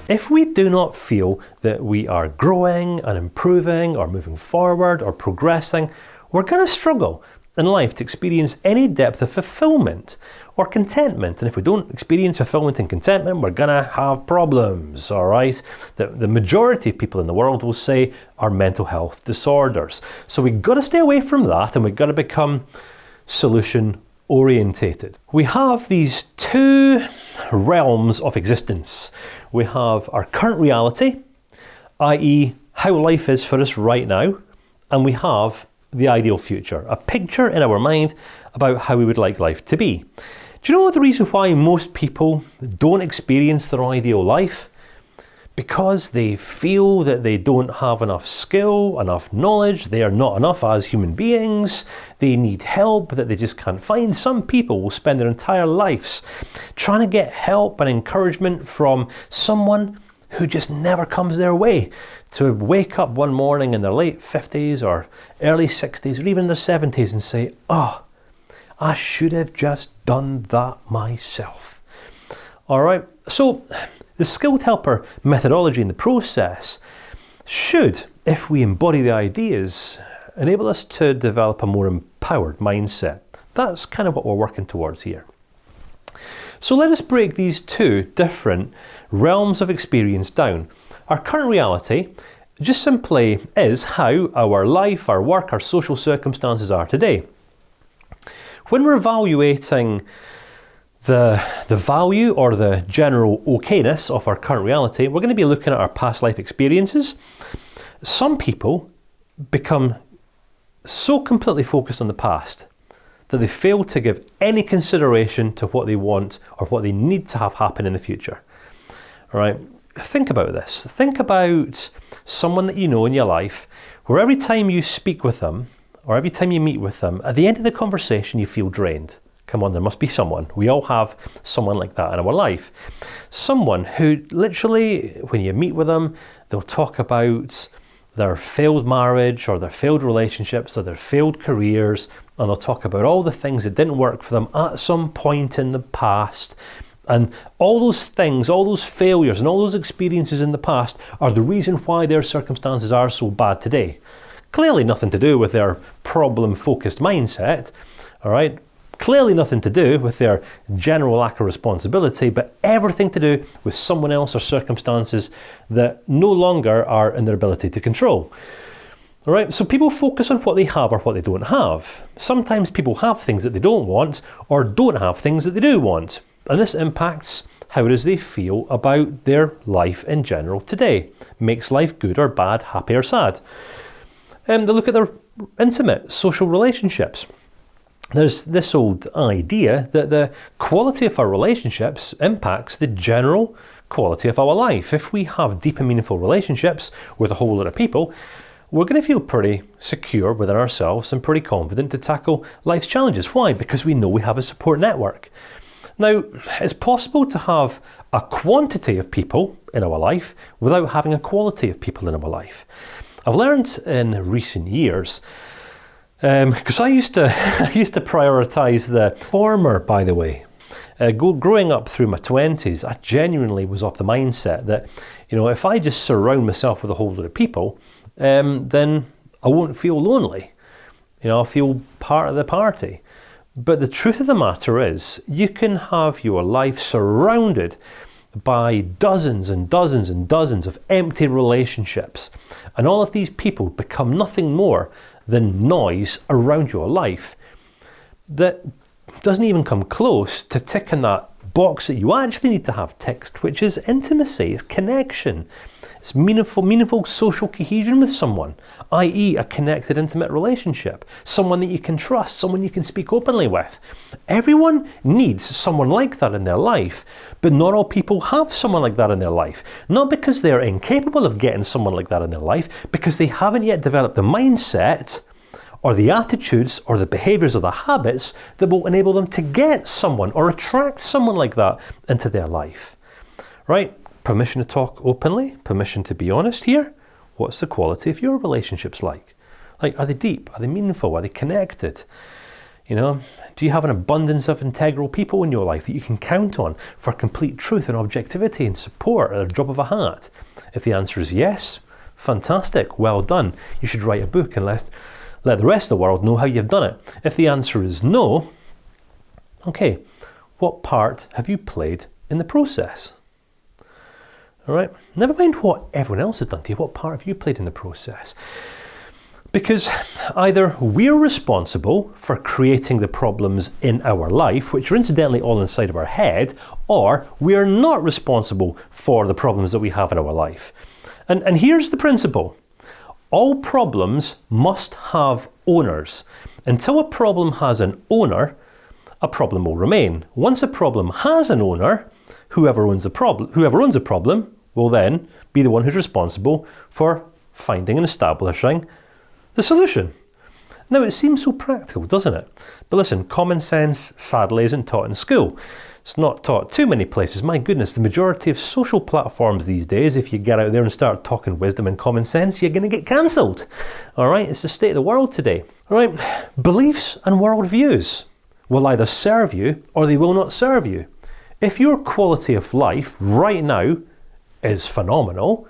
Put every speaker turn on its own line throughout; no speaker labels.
If we do not feel that we are growing and improving or moving forward or progressing, we're going to struggle in life to experience any depth of fulfillment or contentment. And if we don't experience fulfillment and contentment, we're going to have problems, all right? The majority of people in the world will say are mental health disorders. So we've got to stay away from that, and we've got to become solution orientated. We have these two realms of existence. We have our current reality, i.e. how life is for us right now, and we have the ideal future, a picture in our mind about how we would like life to be. Do you know the reason why most people don't experience their ideal life? Because they feel that they don't have enough skill, enough knowledge, they are not enough as human beings, they need help that they just can't find. Some people will spend their entire lives trying to get help and encouragement from someone who just never comes their way, to wake up one morning in their late 50s or early 60s or even their 70s and say, oh, I should have just done that myself. All right, so the skilled helper methodology in the process should, if we embody the ideas, enable us to develop a more empowered mindset. That's kind of what we're working towards here. So let us break these two different realms of experience down. Our current reality just simply is how our life, our work, our social circumstances are today. When we're evaluating the value or the general okayness of our current reality, we're going to be looking at our past life experiences. Some people become so completely focused on the past that they fail to give any consideration to what they want or what they need to have happen in the future. All right, think about this. Think about someone that you know in your life where every time you speak with them or every time you meet with them, at the end of the conversation you feel drained. Come on, there must be someone. We all have someone like that in our life. Someone who literally, when you meet with them, they'll talk about their failed marriage or their failed relationships or their failed careers, and they'll talk about all the things that didn't work for them at some point in the past. And all those things, all those failures and all those experiences in the past are the reason why their circumstances are so bad today. Clearly nothing to do with their problem-focused mindset, all right? Clearly nothing to do with their general lack of responsibility, but everything to do with someone else or circumstances that no longer are in their ability to control. All right, so people focus on what they have or what they don't have. Sometimes people have things that they don't want or don't have things that they do want. And this impacts how it is they feel about their life in general today. Makes life good or bad, happy or sad. They look at their intimate social relationships. There's this old idea that the quality of our relationships impacts the general quality of our life. If we have deep and meaningful relationships with a whole lot of people, we're going to feel pretty secure within ourselves and pretty confident to tackle life's challenges. Why? Because we know we have a support network. Now, it's possible to have a quantity of people in our life without having a quality of people in our life. I've learned in recent years, because I used to prioritize the former, by the way. Growing up through my 20s, I genuinely was of the mindset that, if I just surround myself with a whole lot of people, then I won't feel lonely. I'll feel part of the party. But the truth of the matter is, you can have your life surrounded by dozens and dozens and dozens of empty relationships, and all of these people become nothing more than noise around your life that doesn't even come close to ticking that box that you actually need to have ticked, which is intimacy, it's connection, it's meaningful social cohesion with someone, i.e. a connected, intimate relationship, someone that you can trust, someone you can speak openly with. Everyone needs someone like that in their life, but not all people have someone like that in their life. Not because they're incapable of getting someone like that in their life, because they haven't yet developed the mindset or the attitudes or the behaviors or the habits that will enable them to get someone or attract someone like that into their life. Right? Permission to talk openly, permission to be honest here. What's the quality of your relationships like? Are they deep? Are they meaningful? Are they connected? Do you have an abundance of integral people in your life that you can count on for complete truth in your life that you can count on for complete truth and objectivity and support at a drop of a hat? If the answer is yes, fantastic, well done. You should write a book and let the rest of the world know how you've done it. If the answer is no, okay, what part have you played in the process? All right, never mind what everyone else has done to you, what part have you played in the process? Because either we're responsible for creating the problems in our life, which are incidentally all inside of our head, or we are not responsible for the problems that we have in our life. And here's the principle. All problems must have owners. Until a problem has an owner, a problem will remain. Once a problem has an owner, whoever owns a problem will then be the one who's responsible for finding and establishing the solution. Now, it seems so practical, doesn't it? But listen, common sense, sadly, isn't taught in school. It's not taught too many places. My goodness, the majority of social platforms these days, if you get out there and start talking wisdom and common sense, you're going to get cancelled. All right, it's the state of the world today. All right, beliefs and worldviews will either serve you or they will not serve you. If your quality of life right now is phenomenal,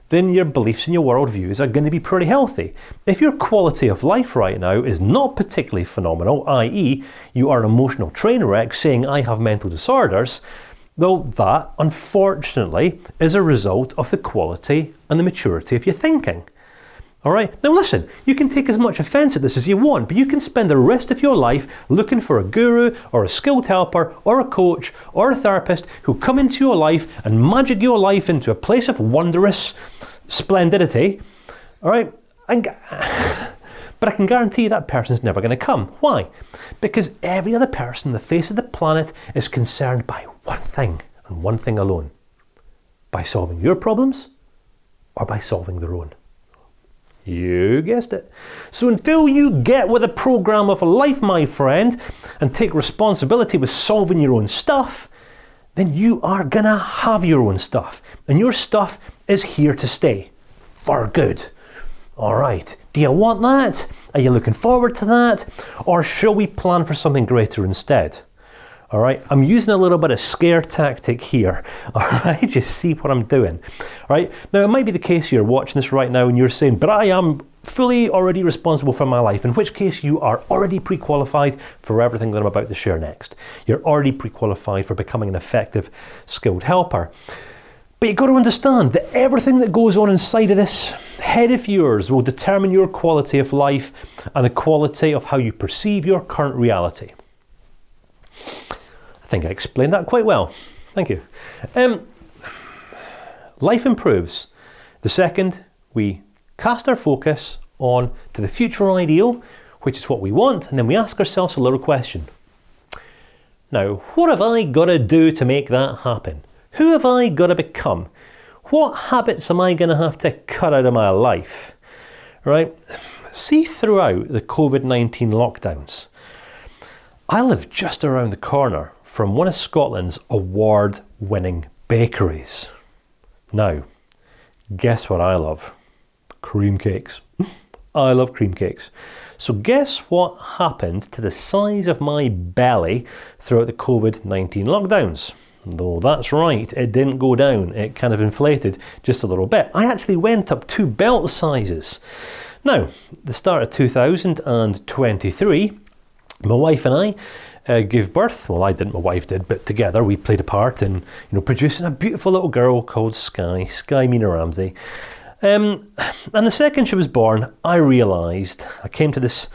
then your beliefs and your worldviews are going to be pretty healthy. If your quality of life right now is not particularly phenomenal, i.e. you are an emotional train wreck saying I have mental disorders, well, that unfortunately is a result of the quality and the maturity of your thinking. All right, now listen, you can take as much offense at this as you want, but you can spend the rest of your life looking for a guru or a skilled helper or a coach or a therapist who come into your life and magic your life into a place of wondrous splendidity. All right, but I can guarantee you that person's never going to come. Why? Because every other person on the face of the planet is concerned by one thing and one thing alone. By solving your problems or by solving their own. You guessed it. So until you get with a program of life, my friend, and take responsibility with solving your own stuff, then you are gonna have your own stuff. And your stuff is here to stay. For good. All right. Do you want that? Are you looking forward to that? Or shall we plan for something greater instead? All right, I'm using a little bit of scare tactic here. All right, just see what I'm doing. All right, now it might be the case you're watching this right now and you're saying, but I am fully already responsible for my life, in which case you are already pre-qualified for everything that I'm about to share next. You're already pre-qualified for becoming an effective, skilled helper. But you've got to understand that everything that goes on inside of this head of yours will determine your quality of life and the quality of how you perceive your current reality. I think I explained that quite well. Thank you. Life improves the second we cast our focus on to the future ideal, which is what we want, and then we ask ourselves a little question. Now, what have I got to do to make that happen? Who have I got to become? What habits am I going to have to cut out of my life? Right? See, throughout the COVID-19 lockdowns, I live just around the corner from one of Scotland's award-winning bakeries. Now, guess what I love? Cream cakes. I love cream cakes. So guess what happened to the size of my belly throughout the COVID-19 lockdowns? Though that's right, it didn't go down. It kind of inflated just a little bit. I actually went up 2 belt sizes. Now, the start of 2023, my wife and I gave birth. Well, I didn't, my wife did, but together we played a part in, producing a beautiful little girl called Sky Mina Ramsey. And the second she was born, I came to this,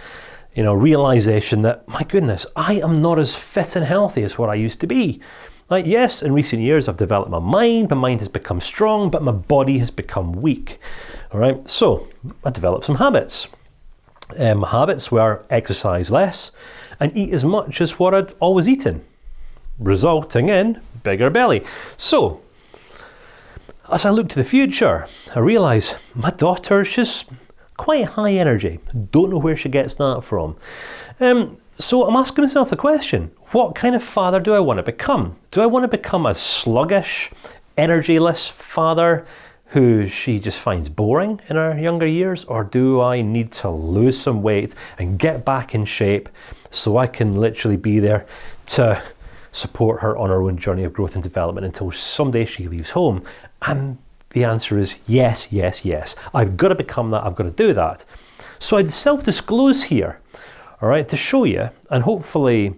realization that, my goodness, I am not as fit and healthy as what I used to be. Like, yes, in recent years I've developed my mind has become strong, but my body has become weak. All right, so I developed some habits. My habits were exercise less and eat as much as what I'd always eaten, resulting in bigger belly. So, as I look to the future, I realise my daughter's just quite high energy. Don't know where she gets that from. So I'm asking myself the question, what kind of father do I want to become? Do I want to become a sluggish, energyless father who she just finds boring in her younger years? Or do I need to lose some weight and get back in shape so I can literally be there to support her on her own journey of growth and development until someday she leaves home? And the answer is yes, yes, yes. I've got to become that, I've got to do that. So I'd self-disclose here, all right, to show you and hopefully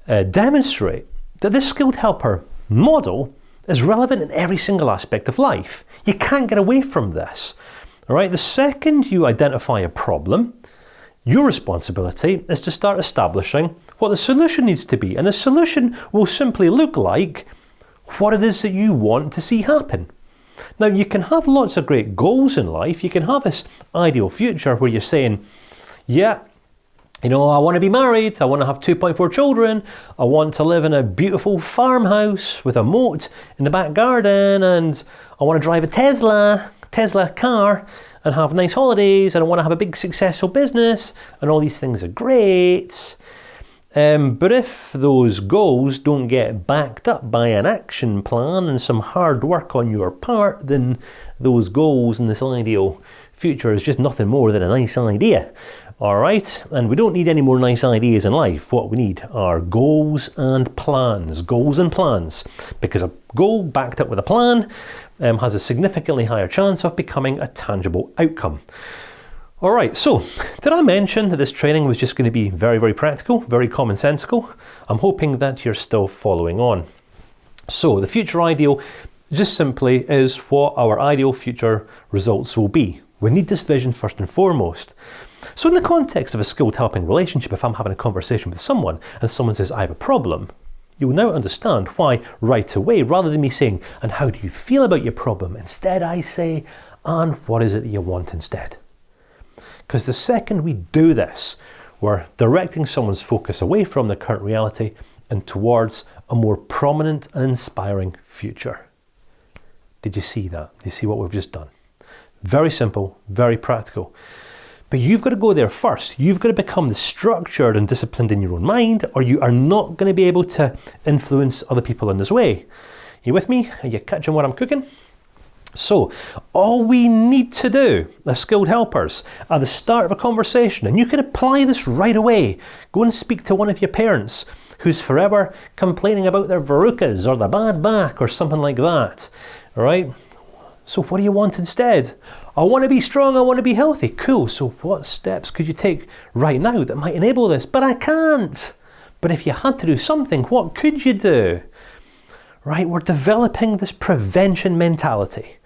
demonstrate that this skilled helper model is relevant in every single aspect of life. You can't get away from this. All right, the second you identify a problem, your responsibility is to start establishing what the solution needs to be. And the solution will simply look like what it is that you want to see happen. Now, you can have lots of great goals in life. You can have this ideal future where you're saying, yeah, I want to be married, I want to have 2.4 children, I want to live in a beautiful farmhouse with a moat in the back garden, and I want to drive a Tesla car and have nice holidays, and I want to have a big successful business, and all these things are great. But if those goals don't get backed up by an action plan and some hard work on your part, then those goals and this ideal future is just nothing more than a nice idea. All right, and we don't need any more nice ideas in life. What we need are goals and plans, because a goal backed up with a plan has a significantly higher chance of becoming a tangible outcome. All right, so did I mention that this training was just going to be very, very practical, very commonsensical? I'm hoping that you're still following on. So the future ideal just simply is what our ideal future results will be. We need this vision first and foremost. So in the context of a skilled helping relationship, if I'm having a conversation with someone and someone says, I have a problem, you will now understand why right away, rather than me saying, and how do you feel about your problem? Instead, I say, and what is it that you want instead? Because the second we do this, we're directing someone's focus away from the current reality and towards a more prominent and inspiring future. Did you see that? Do you see what we've just done? Very simple, very practical. But you've got to go there first. You've got to become the structured and disciplined in your own mind, or you are not going to be able to influence other people in this way. You with me? Are you catching what I'm cooking? So, all we need to do as skilled helpers at the start of a conversation, and you can apply this right away, go and speak to one of your parents who's forever complaining about their verrucas or their bad back or something like that. All right? So what do you want instead? I want to be strong, I want to be healthy. Cool, so what steps could you take right now that might enable this? But I can't. But if you had to do something, what could you do? Right, we're developing this prevention mentality.